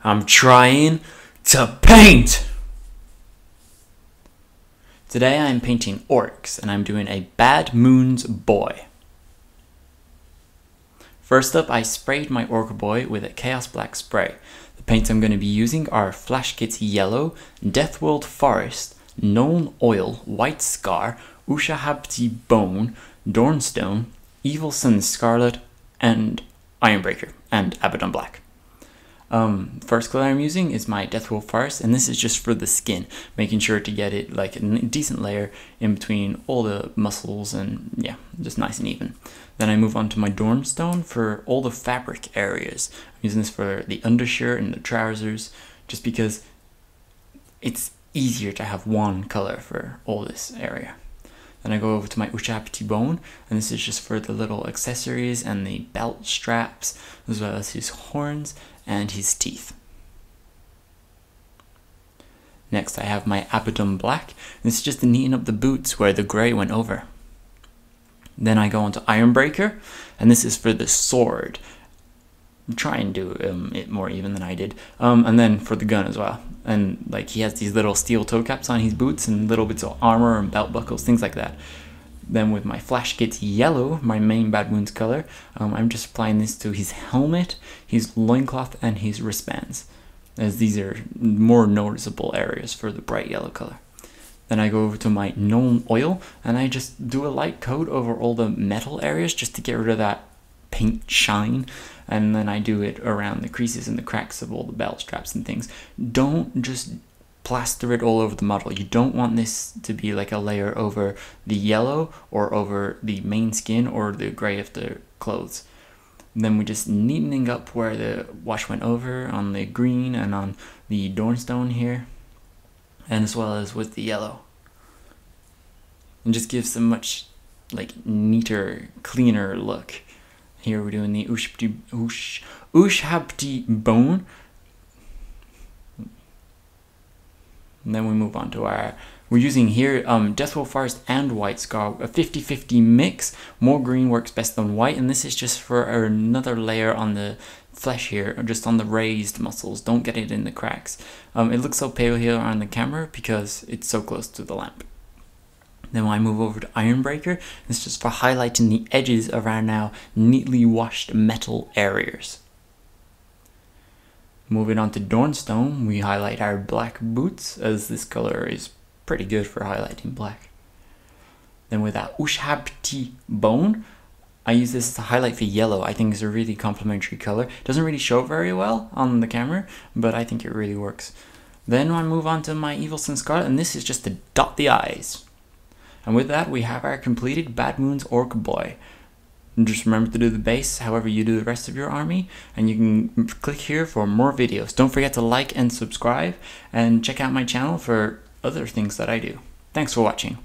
I'm trying to paint! Today I'm painting Orks, and I'm doing a Bad Moons Boy. First up, I sprayed my Ork Boy with a Chaos Black spray. The paints I'm going to be using are Flash Kits Yellow, Deathworld Forest, Known Oil, White Scar, USHABTI Bone, Dornstone, Evil Sun Scarlet, and Ironbreaker, and Abaddon Black. First color I'm using is my Deathworld Forest, and this is just for the skin, making sure to get it like a decent layer in between all the muscles, and yeah, just nice and even. Then I move on to my Dornstone for all the fabric areas. I'm using this for the undershirt and the trousers, just because it's easier to have one color for all this area. Then I go over to my USHABTI Bone, and this is just for the little accessories and the belt straps, as well as his horns and his teeth. Next I have my Abaddon Black, and this is just to neaten up the boots where the grey went over. Then I go on to Ironbreaker, and this is for the sword. Try and do it more even than I did. And then for the gun as well. And like he has these little steel toe caps on his boots and little bits of armor and belt buckles, things like that. Then with my Flash Kits Yellow, my main Bad Moons color, I'm just applying this to his helmet, his loincloth, and his wristbands, as these are more noticeable areas for the bright yellow color. Then I go over to my Known Oil, and I just do a light coat over all the metal areas just to get rid of that paint shine, and then I do it around the creases and the cracks of all the belt straps and things. Don't just plaster it all over the model. You don't want this to be like a layer over the yellow or over the main skin or the grey of the clothes. And then we're just neatening up where the wash went over on the green and on the Dornstone here, and as well as with the yellow. And just gives a much like neater, cleaner look. Here we're doing the USHABTI Bone. And then we move on to we're using here Deathworld Forest and White Scar, a 50-50 mix. More green works best than white, and this is just for another layer on the flesh here, or just on the raised muscles. Don't get it in the cracks. It looks so pale here on the camera because it's so close to the lamp. Then I move over to Ironbreaker. It's just for highlighting the edges of our now neatly washed metal areas. Moving on to Dornstone, we highlight our black boots, as this color is pretty good for highlighting black. Then with that USHABTI Bone, I use this to highlight for yellow. I think it's a really complementary color. It doesn't really show very well on the camera, but I think it really works. Then I move on to my Evil Sun Scarlet, and this is just to dot the eyes. And with that, we have our completed Bad Moons Ork Boy. And just remember to do the base however you do the rest of your army, and you can click here for more videos. Don't forget to like and subscribe, and check out my channel for other things that I do. Thanks for watching.